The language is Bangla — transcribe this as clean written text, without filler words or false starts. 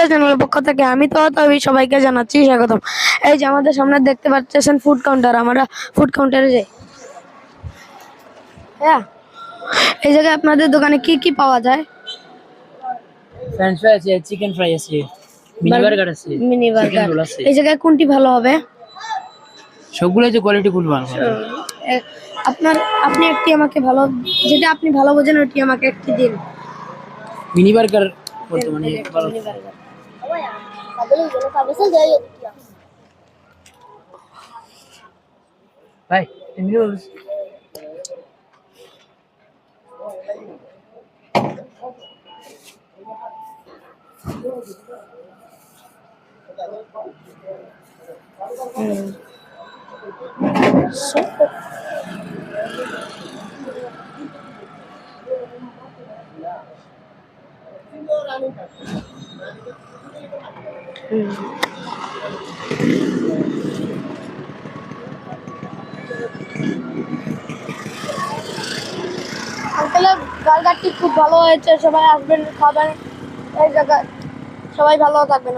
চ্যানেলের পক্ষ থেকে আমি তো সবাইকে জানাচ্ছি স্বাগতম। এই যে আমাদের সামনে দেখতে পাচ্ছেন ফুড কাউন্টার, আমরা ফুড কাউন্টারে যাই। হ্যাঁ, এই জায়গায় আপনাদের দোকানে কি কি পাওয়া যায়? ফ্রেঞ্চ ফ্রাই আছে, চিকেন ফ্রাই আছে, মিনি বার্গার আছে, মিনি চিকেন বার্গার। রোল আছে। এই জায়গায় কোনটি ভালো হবে? সবগুলো যে কোয়ালিটি ফুল ভালো হবে। আপনি একটি আমাকে ভালো, যেটা আপনি ভালো বোঝেন ওটি আমাকে একটি দিন। মিনি বার্গার বর্তমানে ভালো। Mini burger. ভাই মিনি রোল আঙ্কেলের বার্গারটি খুব ভালো হয়েছে, সবাই আসবেন খাবেন এই জায়গায়। সবাই ভালো থাকবেন।